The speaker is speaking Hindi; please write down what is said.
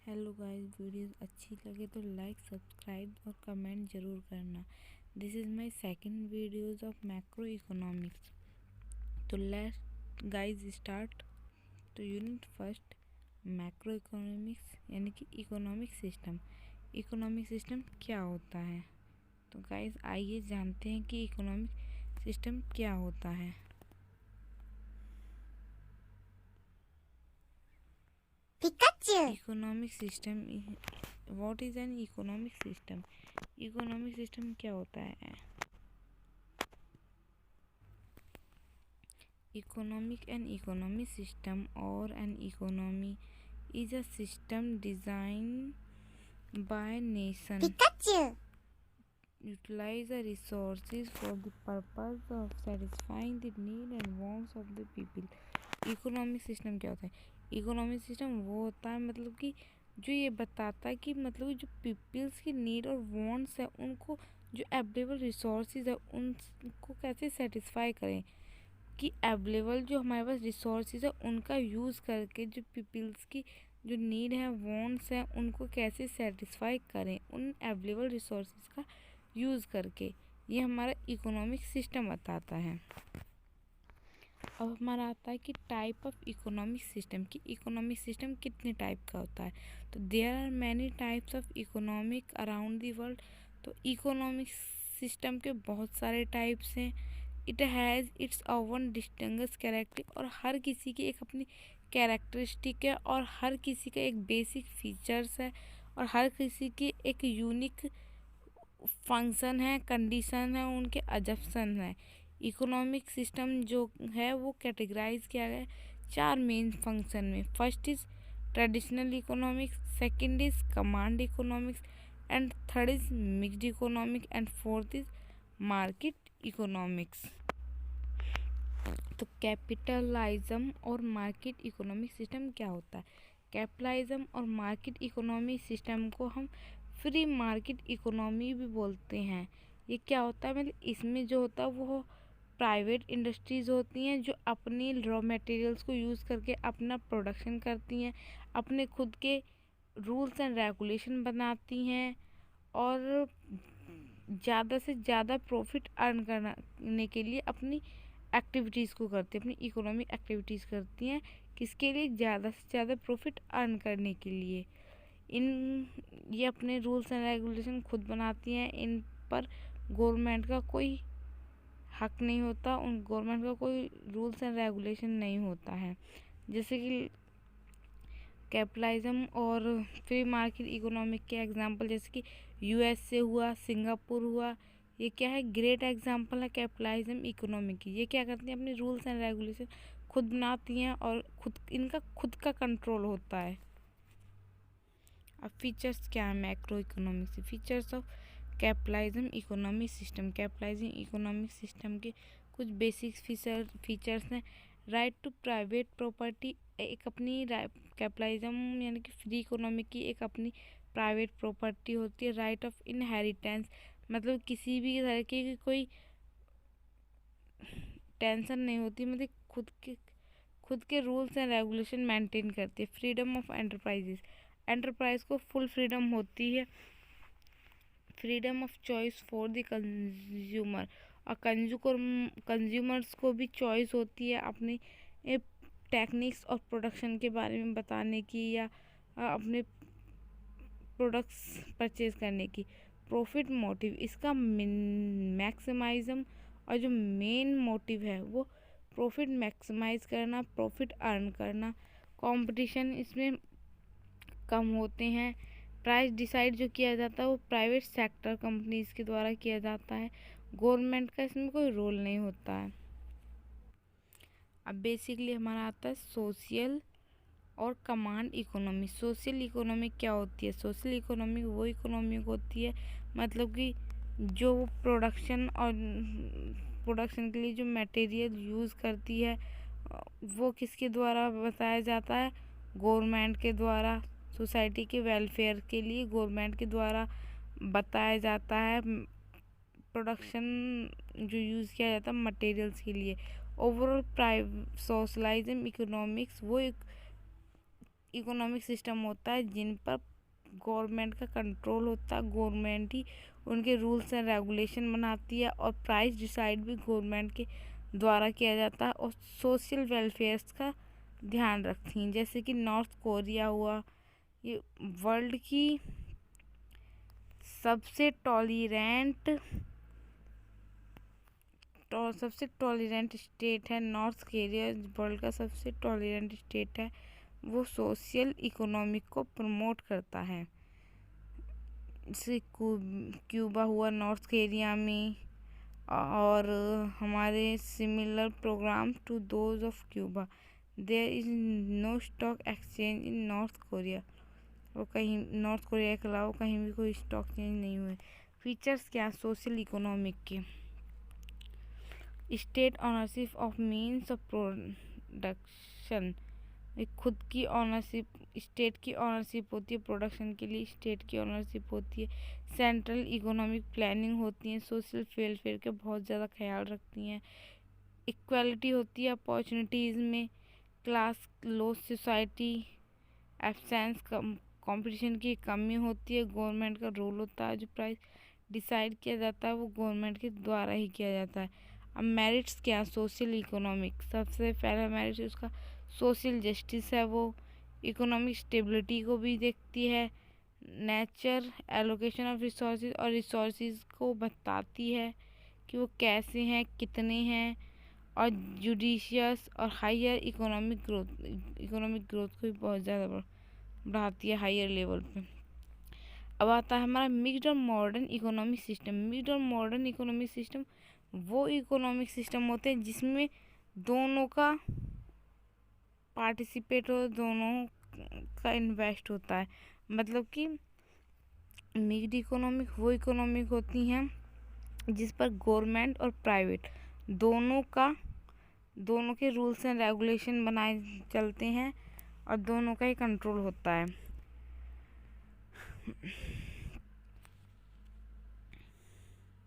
हेलो गाइस, वीडियो अच्छी लगे तो लाइक सब्सक्राइब और कमेंट ज़रूर करना। This is my second videos of macro economics. तो लेट्स गाइस स्टार्ट। तो यूनिट फर्स्ट, मैक्रो इकोनॉमिक्स यानी कि इकोनॉमिक सिस्टम। इकोनॉमिक सिस्टम क्या होता है? तो गाइस आइए जानते हैं कि इकोनॉमिक सिस्टम क्या होता है। Economic system, what is an economic system? Economic system क्या होता है? इकोनॉमिक एन इकोनॉमिक सिस्टम और an economy is a system designed by nation utilize the resources for the purpose of satisfying the need and wants of the people। Economic system क्या होता है? इकोनॉमिक सिस्टम वो होता है मतलब कि जो ये बताता है कि मतलब जो पीपल्स की नीड और वांट्स है उनको जो अवेलेबल रिसोर्सेज है उनको कैसे सेटिस्फाई करें, कि अवेलेबल जो हमारे पास रिसोर्सेज है उनका यूज़ करके जो पीपल्स की जो नीड है वांट्स है उनको कैसे सेटिस्फाई करें उन अवेलेबल रिसोर्सेज का यूज़ करके। ये हमारा इकोनॉमिक सिस्टम बताता है। अब हमारा आता है कि टाइप ऑफ इकोनॉमिक सिस्टम, कि इकोनॉमिक सिस्टम कितने टाइप का होता है। तो there are many types of economic around the world. तो इकोनॉमिक सिस्टम के बहुत सारे टाइप्स हैं। It has its own distinguish character, और हर किसी की एक अपनी कैरेक्टरिस्टिक है और हर किसी का एक बेसिक फीचर्स है और हर किसी की एक यूनिक फंक्शन है, कंडीशन है, उनके अजप्शन है। इकोनॉमिक सिस्टम जो है वो कैटेगराइज किया गया है 4 मेन फंक्शन में। First is traditional economics, second is command economics, and third is mixed economic, and fourth is market economics. तो कैपिटलिज्म और मार्केट इकोनॉमिक सिस्टम क्या होता है? कैपिटलिज्म और मार्केट इकोनॉमिक सिस्टम को हम फ्री मार्केट इकोनॉमी भी बोलते हैं। ये क्या होता है? मतलब इसमें जो होता है वो प्राइवेट इंडस्ट्रीज़ होती हैं जो अपनी रॉ मटेरियल्स को यूज़ करके अपना प्रोडक्शन करती हैं, अपने खुद के रूल्स एंड रेगुलेशन बनाती हैं और ज़्यादा से ज़्यादा प्रॉफिट अर्न करने के लिए अपनी एक्टिविटीज़ को करती हैं, अपनी इकोनॉमिक एक्टिविटीज़ करती हैं। किसके लिए? ज़्यादा से ज़्यादा प्रॉफिट अर्न करने के लिए। ये अपने रूल्स एंड रेगुलेशन खुद बनाती हैं। इन पर गवर्नमेंट का कोई हक नहीं होता, उन गवर्नमेंट का कोई रूल्स एंड रेगुलेशन नहीं होता है। जैसे कि कैपिटलिज्म और फ्री मार्केट इकोनॉमिक के एग्जांपल जैसे कि यूएस से हुआ, सिंगापुर हुआ, ये क्या है? ग्रेट एग्जांपल है कैपिटलिज्म इकोनॉमी की। ये क्या करती हैं? अपने रूल्स एंड रेगुलेशन खुद बनाती हैं और इनका खुद का कंट्रोल होता है। अब फीचर्स क्या है मैक्रो इकोनॉमिक से? Features of capitalism economic system. Capitalism economic system के कुछ बेसिक फीचर्स हैं। राइट टू प्राइवेट प्रॉपर्टी, एक अपनी कैपिटलिज्म यानी कि फ्री इकोनॉमी की एक अपनी प्राइवेट प्रॉपर्टी होती है। राइट ऑफ इनहेरिटेंस, मतलब किसी भी तरीके की कोई टेंशन नहीं होती, मतलब खुद के रूल्स एंड रेगुलेशन मेंटेन करती है। फ्रीडम ऑफ एंटरप्राइजेस, एंटरप्राइज को फुल फ्रीडम होती है। Freedom of choice for the consumer, और कंज्यूमर्स को भी चॉइस होती है अपने टेक्निक्स और प्रोडक्शन के बारे में बताने की या अपने प्रोडक्ट्स परचेज करने की। प्रॉफिट मोटिव, इसका मैक्सिमाइज्म और जो मेन मोटिव है वो प्रॉफिट मैक्सिमाइज करना, प्रॉफिट अर्न करना। कंपटीशन इसमें कम होते हैं। प्राइस डिसाइड जो किया जाता है वो प्राइवेट सेक्टर कंपनीज के द्वारा किया जाता है। गवर्नमेंट का इसमें कोई रोल नहीं होता है। अब बेसिकली हमारा आता है सोशल और कमांड इकोनॉमी। सोशल इकोनॉमी क्या होती है? सोशल इकोनॉमी वो इकोनॉमी होती है मतलब कि जो प्रोडक्शन के लिए जो मटेरियल यूज़ करती है वो किसके द्वारा बताया जाता है? गवर्नमेंट के द्वारा। सोसाइटी के वेलफेयर के लिए गवर्नमेंट के द्वारा बताया जाता है। प्रोडक्शन जो यूज़ किया जाता है मटेरियल्स के लिए। ओवरऑल सोशलाइज्म इकोनॉमिक्स वो एक इकोनॉमिक सिस्टम होता है जिन पर गवर्नमेंट का कंट्रोल होता है, गवर्नमेंट ही उनके रूल्स एंड रेगुलेशन बनाती है और प्राइस डिसाइड भी गवर्नमेंट के द्वारा किया जाता है और सोशल वेलफेयर्स का ध्यान रखती हैं। जैसे कि नॉर्थ कोरिया हुआ, ये वर्ल्ड की सबसे टॉलरेंट स्टेट है। नॉर्थ कोरिया वर्ल्ड का सबसे टॉलरेंट स्टेट है। वो सोशल इकोनॉमिक को प्रमोट करता है। जैसे क्यूबा हुआ नॉर्थ कोरिया में, और हमारे similar program to those of Cuba. There is no stock exchange in North Korea. वो कहीं नॉर्थ कोरिया के अलावा कहीं भी कोई स्टॉक चेंज नहीं हुए। फीचर्स क्या सोशल इकोनॉमिक के? State ownership of means of production, खुद की ऑनरशिप, स्टेट की ऑनरशिप होती है प्रोडक्शन के लिए, स्टेट की ऑनरशिप होती है। सेंट्रल इकोनॉमिक प्लानिंग होती है, सोशल वेलफेयर के बहुत ज़्यादा ख्याल रखती हैं। इक्वालिटी होती है अपॉर्चुनिटीज़ में। क्लास लो सोसाइटी, एब्सेंस कंपटीशन की कमी होती है। गवर्नमेंट का रोल होता है, जो प्राइस डिसाइड किया जाता है वो गवर्नमेंट के द्वारा ही किया जाता है। अब मेरिट्स क्या? सोशल इकोनॉमिक, सबसे पहला मेरिट उसका सोशल जस्टिस है। वो इकोनॉमिक स्टेबिलिटी को भी देखती है। नेचर एलोकेशन ऑफ रिसोर्सेज, और रिसोर्सेज को बताती है कि वो कैसे हैं, कितने हैं। और जुडिशियस और हायर इकोनॉमिक ग्रोथ को भी बहुत ज़्यादा बढ़ाती है हायर लेवल पे। अब आता है हमारा मिक्स्ड और मॉडर्न इकोनॉमिक सिस्टम। मिक्स्ड और मॉडर्न इकोनॉमिक सिस्टम वो इकोनॉमिक सिस्टम होते हैं जिसमें दोनों का पार्टिसिपेट हो, दोनों का इन्वेस्ट होता है। मतलब कि मिक्स्ड इकोनॉमिक वो इकोनॉमिक होती हैं जिस पर गवर्नमेंट और प्राइवेट दोनों के रूल्स एंड रेगुलेशन बनाए चलते हैं और दोनों का ही कंट्रोल होता है।